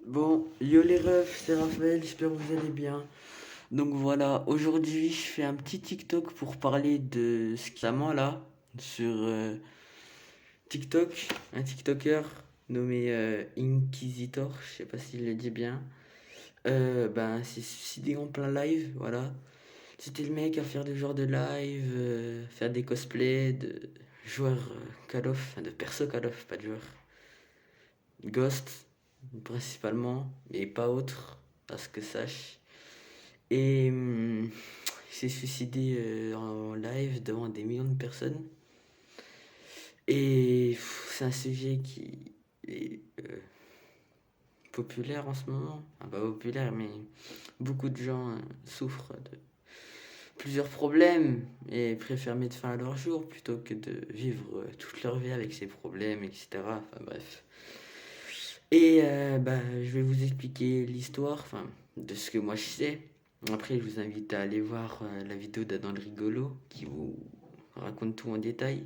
Bon, yo les refs, c'est Raphaël, j'espère que vous allez bien. Donc voilà, aujourd'hui je fais un petit TikTok pour parler de ce qui est là sur TikTok, un TikToker nommé Inquisitor, je sais pas s'il le dit bien. Ben c'est suicidé en plein live, voilà. C'était le mec à faire des genres de live, faire des cosplays de joueurs Call of, enfin de perso Call of, pas de joueurs. Ghost principalement, et pas autre, à ce que sache. Et il s'est suicidé en live devant des millions de personnes. Et c'est un sujet qui est populaire en ce moment. Enfin, pas populaire, mais beaucoup de gens souffrent de plusieurs problèmes et préfèrent mettre fin à leur jour plutôt que de vivre toute leur vie avec ces problèmes, etc. Enfin bref. Et bah, je vais vous expliquer l'histoire, enfin, de ce que moi je sais. Après, je vous invite à aller voir la vidéo d'Adam le Rigolo qui vous raconte tout en détail,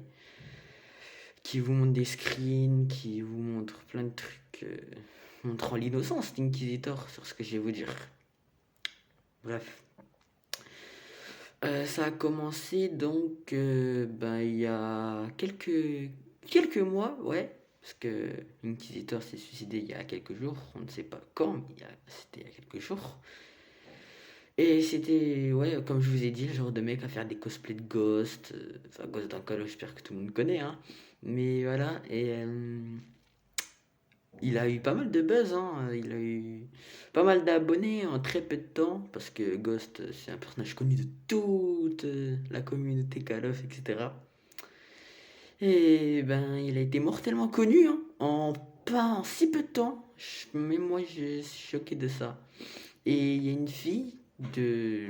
qui vous montre des screens, qui vous montre plein de trucs montrant l'innocence d'Inquisitor sur ce que je vais vous dire. Bref. Ça a commencé donc ben, il y a quelques mois, ouais, parce que Inquisitor s'est suicidé il y a quelques jours, on ne sait pas quand, mais c'était il y a quelques jours. Et c'était, ouais, comme je vous ai dit, le genre de mec à faire des cosplays de Ghost, enfin Ghost d'un Call, j'espère que tout le monde connaît, hein. Mais voilà, et il a eu pas mal de buzz, hein. Il a eu pas mal d'abonnés en très peu de temps, parce que Ghost, c'est un personnage connu de toute la communauté Call of, etc. Et ben, il a été mortellement connu, hein, en pas en si peu de temps. Même moi, je suis choqué de ça. Et il y a une fille de...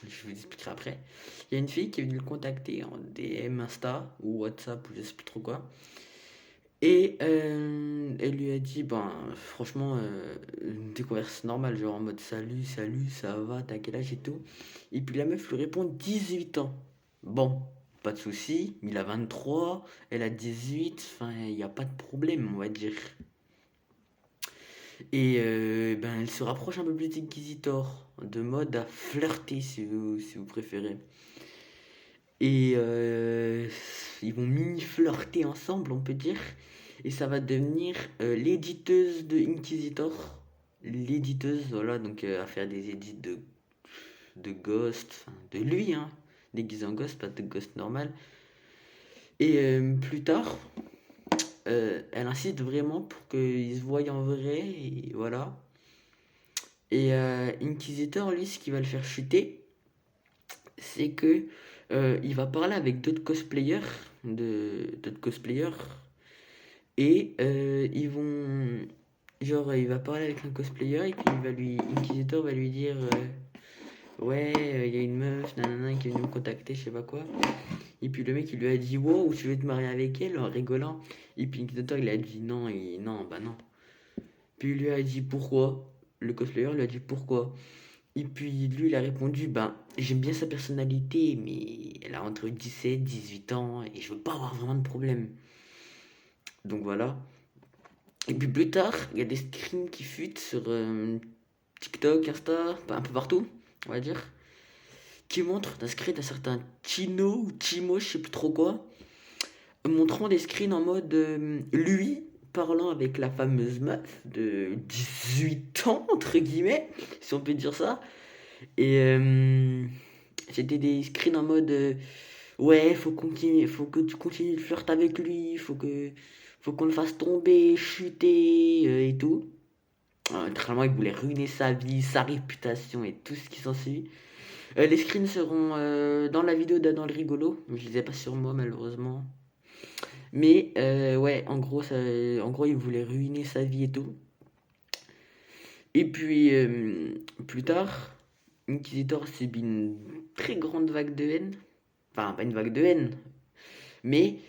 Je vous expliquerai après. Il y a une fille qui est venue le contacter en DM Insta ou WhatsApp ou je sais plus trop quoi. Et elle lui a dit, ben franchement, des converses normales, genre en mode salut, salut, ça va, t'as quel âge et tout. Et puis la meuf lui répond 18 ans. Bon, pas de souci, il a 23, elle a 18, enfin, il n'y a pas de problème, on va dire. Et ben, elle se rapproche un peu plus d'Inquisitor, de mode à flirter si vous préférez. Et ils vont mini-flirter ensemble, on peut dire. Et ça va devenir l'éditeuse de Inquisitor. L'éditeuse, voilà, donc à faire des édits de Ghost, enfin, de lui, hein, déguisé en Ghost, pas de Ghost normal. Et plus tard, elle insiste vraiment pour qu'ils se voient en vrai, et voilà. Et Inquisitor, lui, ce qui va le faire chuter, c'est que il va parler avec d'autres cosplayers, et ils vont, genre, il va parler avec un cosplayer et puis Inquisitor va lui dire, ouais, il y a une meuf, nanana, qui est venue me contacter, je sais pas quoi. Et puis le mec il lui a dit, wow, tu veux te marier avec elle en rigolant. Et puis Inquisitor il a dit non, et non, bah non. Puis il lui a dit pourquoi. Le cosplayer lui a dit pourquoi. Et puis lui, il a répondu, ben, j'aime bien sa personnalité, mais elle a entre 17 18 ans et je veux pas avoir vraiment de problème. Donc voilà. Et puis plus tard, il y a des screens qui fuitent sur TikTok, Insta, un peu partout, on va dire, qui montrent un screen d'un certain Chino ou Chimo, je sais plus trop quoi, montrant des screens en mode lui parlant avec la fameuse meuf de 18 ans, entre guillemets, si on peut dire ça. Et c'était des screens en mode ouais, faut que tu continues de flirter avec lui, faut qu'on le fasse tomber, chuter et tout. Littéralement, il voulait ruiner sa vie, sa réputation et tout ce qui s'ensuit. Les screens seront dans la vidéo d'Adam le rigolo. Je les ai pas sur moi malheureusement. Mais ouais, en gros, il voulait ruiner sa vie et tout. Et puis plus tard, Inquisitor subit une très grande vague de haine. Enfin, pas une vague de haine, mais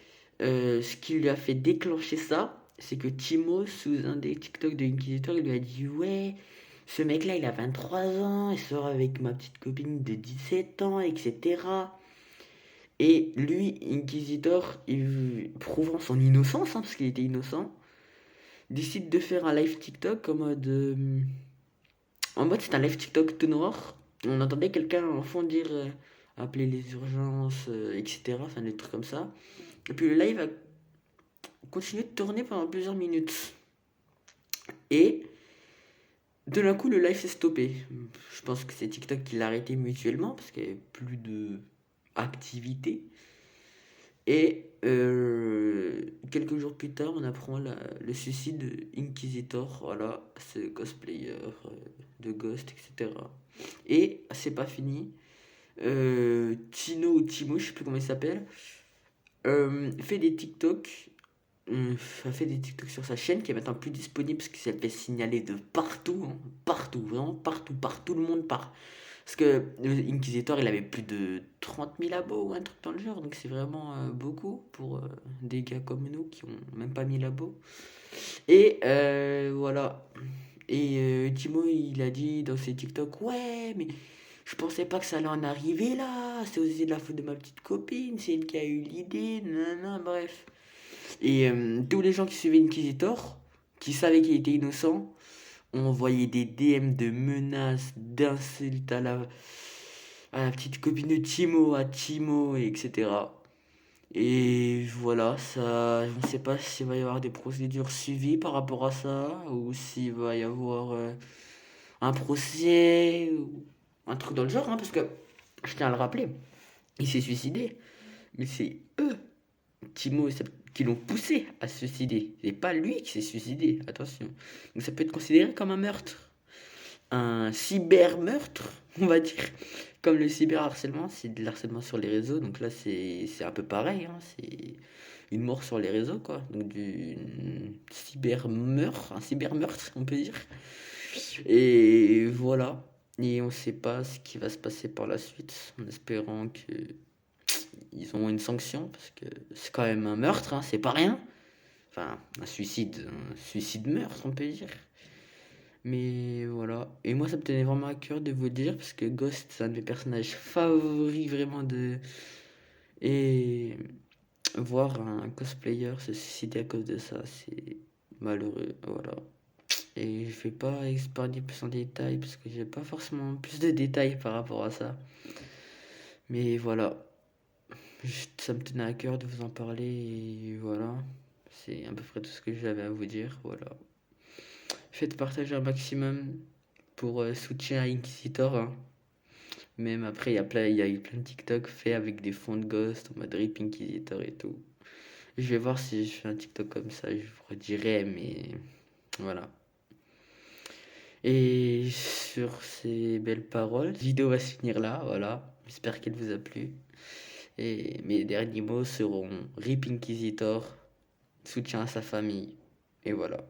ce qui lui a fait déclencher ça, c'est que Timo, sous un des TikTok de Inquisitor, il lui a dit ouais, ce mec-là, il a 23 ans, il sort avec ma petite copine de 17 ans, etc. Et lui, Inquisitor, prouvant son innocence, hein, parce qu'il était innocent, décide de faire un live TikTok en mode c'est un live TikTok tout noir. On entendait quelqu'un en fond dire appeler les urgences, etc. Enfin des trucs comme ça. Et puis le live a continué de tourner pendant plusieurs minutes. Et de d'un coup le live s'est stoppé. Je pense que c'est TikTok qui l'a arrêté mutuellement parce qu'il n'y avait plus de activité. Et quelques jours plus tard, on apprend le suicide de Inquisitor, voilà, ce cosplayer de Ghost, etc. Et c'est pas fini. Tino ou Timo, je sais plus comment il s'appelle, fait des TikTok. A fait des TikTok sur sa chaîne qui est maintenant plus disponible parce que ça fait signaler de partout, hein, partout, vraiment partout, partout le monde part. Parce que Inquisitor, il avait plus de 30 000 abos ou un truc dans le genre, donc c'est vraiment beaucoup pour des gars comme nous qui ont même pas 1000 abos. Et voilà. Et Timo, il a dit dans ses TikTok, ouais, mais je pensais pas que ça allait en arriver là, c'est aussi de la faute de ma petite copine, c'est elle qui a eu l'idée, nanana, bref. Et tous les gens qui suivaient Inquisitor, qui savaient qu'il était innocent, ont envoyé des DM de menaces, d'insultes à la petite copine de Timo, à Timo, et etc. Et voilà, ça, je ne sais pas s'il va y avoir des procédures suivies par rapport à ça, ou s'il va y avoir un procès, ou un truc dans le genre, hein, parce que, je tiens à le rappeler, il s'est suicidé, mais c'est eux, Timo, qui l'ont poussé à se suicider. C'est pas lui qui s'est suicidé, attention. Donc ça peut être considéré comme un meurtre. Un cyber-meurtre, on va dire. Comme le cyberharcèlement, c'est de l'harcèlement sur les réseaux. Donc là, c'est un peu pareil, hein. C'est une mort sur les réseaux, quoi. Donc du cyber-meurtre, un cyber-meurtre, on peut dire. Et voilà. Et on sait pas ce qui va se passer par la suite, en espérant que ils ont une sanction, parce que c'est quand même un meurtre, hein, c'est pas rien. Enfin, un suicide meurtre, on peut dire. Mais voilà. Et moi, ça me tenait vraiment à cœur de vous le dire, parce que Ghost, c'est un de mes personnages favoris, vraiment de. Et voir un cosplayer se suicider à cause de ça, c'est malheureux. Voilà. Et je vais pas épargner plus en détail, parce que j'ai pas forcément plus de détails par rapport à ça. Mais voilà. Ça me tenait à cœur de vous en parler, et voilà. C'est à peu près tout ce que j'avais à vous dire. Voilà. Faites partager un maximum pour soutien à Inquisitor, hein. Même après, il y a eu plein de TikTok faits avec des fonds de Ghost en mode Rip Inquisitor et tout. Je vais voir si je fais un TikTok comme ça, je vous redirai, mais voilà. Et sur ces belles paroles, la vidéo va se finir là, voilà. J'espère qu'elle vous a plu. Et mes derniers mots seront Rip Inquisitor, soutien à sa famille, et voilà.